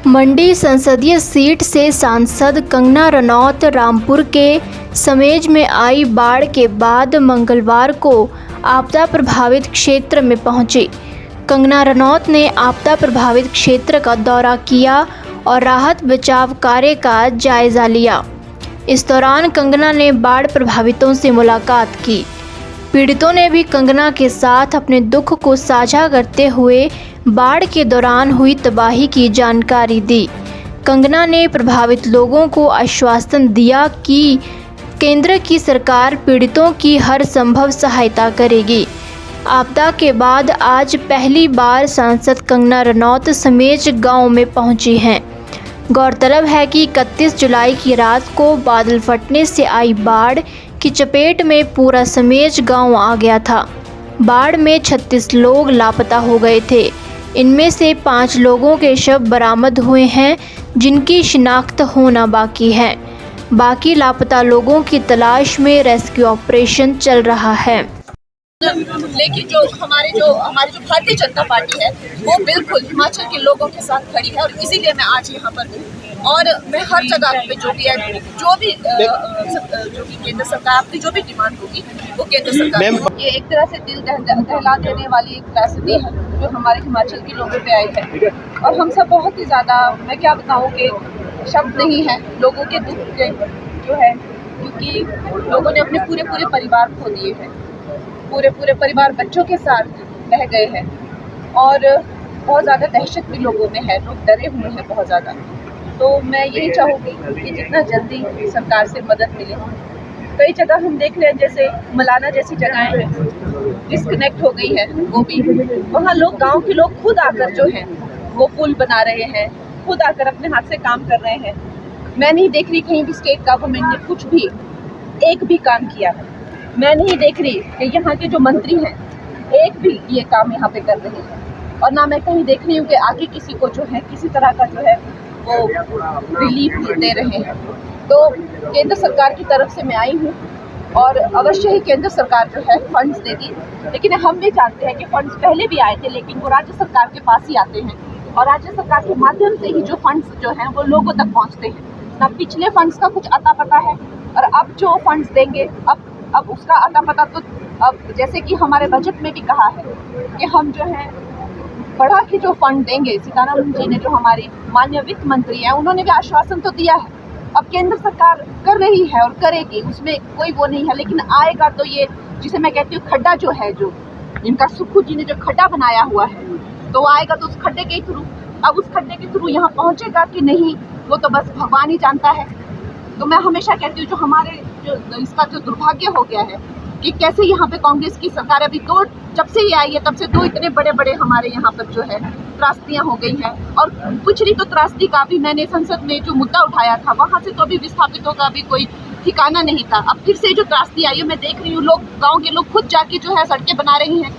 मंडी संसदीय सीट से सांसद कंगना रनौत रामपुर के समेज में आई बाढ़ के बाद मंगलवार को आपदा प्रभावित क्षेत्र में पहुंची। कंगना रनौत ने आपदा प्रभावित क्षेत्र का दौरा किया और राहत बचाव कार्य का जायजा लिया। इस दौरान कंगना ने बाढ़ प्रभावितों से मुलाकात की। पीड़ितों ने भी कंगना के साथ अपने दुख को साझा करते हुए बाढ़ के दौरान हुई तबाही की जानकारी दी। कंगना ने प्रभावित लोगों को आश्वासन दिया कि केंद्र की सरकार पीड़ितों की हर संभव सहायता करेगी। आपदा के बाद आज पहली बार सांसद कंगना रनौत समेज गांव में पहुंची हैं। गौरतलब है कि 31 जुलाई की रात को बादल फटने से आई बाढ़ की चपेट में पूरा समेज गांव आ गया था। बाढ़ में 36 लोग लापता हो गए थे। इनमें से 5 लोगों के शव बरामद हुए हैं, जिनकी शिनाख्त होना बाकी है। बाकी लापता लोगों की तलाश में रेस्क्यू ऑपरेशन चल रहा है। लेकिन जो हमारी भारतीय जनता पार्टी है वो बिल्कुल हिमाचल के लोगों के साथ खड़ी है और इसीलिए मैं आज यहाँ पर हूँ। और मैं हर जगह पे जो भी केंद्र सरकार की जो भी डिमांड होगी वो केंद्र सरकार, ये एक तरह से दिल दहला देने वाली एक त्रासदी है जो हमारे हिमाचल के लोगों पे आई है। और हम सब बहुत ही ज़्यादा, मैं क्या बताऊँ कि शब्द नहीं है लोगों के दुख के जो है, क्योंकि लोगों ने अपने पूरे परिवार खो दिए हैं। पूरे परिवार बच्चों के साथ रह गए हैं और बहुत ज़्यादा दहशत भी लोगों में है, लोग डरे हुए हैं बहुत ज़्यादा। तो मैं यही चाहूँगी कि जितना जल्दी सरकार से मदद मिले। कई जगह हम देख रहे हैं, जैसे मलाना जैसी जगहें हैं डिस्कनेक्ट हो गई है, वो भी वहाँ लोग, गांव के लोग खुद आकर जो हैं वो पुल बना रहे हैं, खुद आकर अपने हाथ से काम कर रहे हैं। मैं नहीं देख रही कहीं भी स्टेट गवर्नमेंट ने कुछ भी एक भी काम किया है। मैं नहीं देख रही कि यहाँ के जो मंत्री हैं एक भी ये काम यहाँ पे कर रहे हैं, और ना मैं कहीं देख रही हूँ कि आगे किसी को जो है किसी तरह का जो है वो रिलीफ दे रहे हैं। तो केंद्र सरकार की तरफ से मैं आई हूँ और अवश्य ही केंद्र सरकार जो है फंड्स देगी, लेकिन हम भी जानते हैं कि फंड्स पहले भी आए थे, लेकिन वो राज्य सरकार के पास ही आते हैं और राज्य सरकार के माध्यम से ही जो फंड्स जो हैं वो लोगों तक पहुँचते हैं। ना पिछले फंड्स का कुछ अता पता है और अब जो फंड्स देंगे अब उसका अता पता, तो अब जैसे कि हमारे बजट में भी कहा है कि हम जो है बढ़ा के जो फंड देंगे। सीतारामन जी ने, जो हमारी माननीय वित्त मंत्री हैं, उन्होंने भी आश्वासन तो दिया है। अब केंद्र सरकार कर रही है और करेगी, उसमें कोई वो नहीं है, लेकिन आएगा तो ये जिसे मैं कहती हूँ खड्डा जो है, जो इनका सुक्खू जी ने जो खड्डा बनाया हुआ है, तो आएगा तो उस खड्डे के थ्रू, अब उस खड्डे के थ्रू यहाँ पहुँचेगा कि नहीं वो तो बस भगवान ही जानता है। तो मैं हमेशा कहती हूँ जो इसका जो दुर्भाग्य हो गया है कि कैसे यहाँ पे कांग्रेस की सरकार अभी जब से ये आई है तब से 2 इतने बड़े हमारे यहाँ पर जो है त्रासदियाँ हो गई हैं। और पिछली तो त्रासदी का भी मैंने संसद में जो मुद्दा उठाया था, वहाँ से तो अभी विस्थापितों का भी कोई ठिकाना नहीं था। अब फिर से जो त्रासदी आई है, मैं देख रही हूँ लोग, गाँव के लोग खुद जाके जो है सड़कें बना रही हैं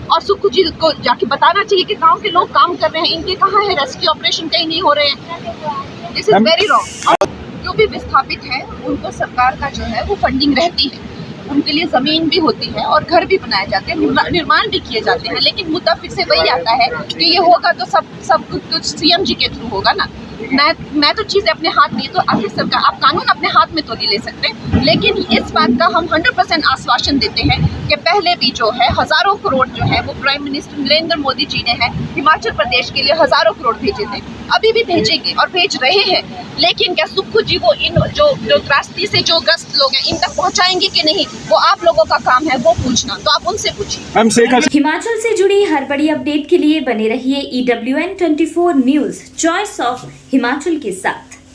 और सुक्खू जी को जाके बताना चाहिए कि गाँव के लोग काम कर रहे हैं, इनके कहाँ है रेस्क्यू ऑपरेशन, कहीं नहीं हो रहे हैं। This is very wrong. जो भी विस्थापित है उनको सरकार का जो है वो फंडिंग रहती है, उनके लिए ज़मीन भी होती है और घर भी बनाए जाते हैं, निर्माण भी किए जाते हैं। लेकिन मुद्दा फिर से वही आता है कि ये होगा तो सब कुछ सीएम जी के थ्रू होगा ना। मैं तो चीज़ें अपने हाथ में, तो आखिर सरकार, आप कानून अपने हाथ में तो नहीं ले सकते। लेकिन इस बात का हम 100% आश्वासन देते हैं कि पहले भी जो है हज़ारों करोड़ जो है वो प्राइम मिनिस्टर नरेंद्र मोदी जी ने है हिमाचल प्रदेश के लिए हज़ारों करोड़ भेजे थे, अभी भी भेजेंगे और भेज रहे हैं। लेकिन क्या सुक्खू जी वो इन जो त्रासदी से जो ग्रस्त लोग हैं इन तक पहुंचाएंगे कि नहीं, वो आप लोगों का काम है वो पूछना, तो आप उनसे पूछिए। हिमाचल से जुड़ी हर बड़ी अपडेट के लिए बने रहिए EWN24 news, choice of Himachal के साथ।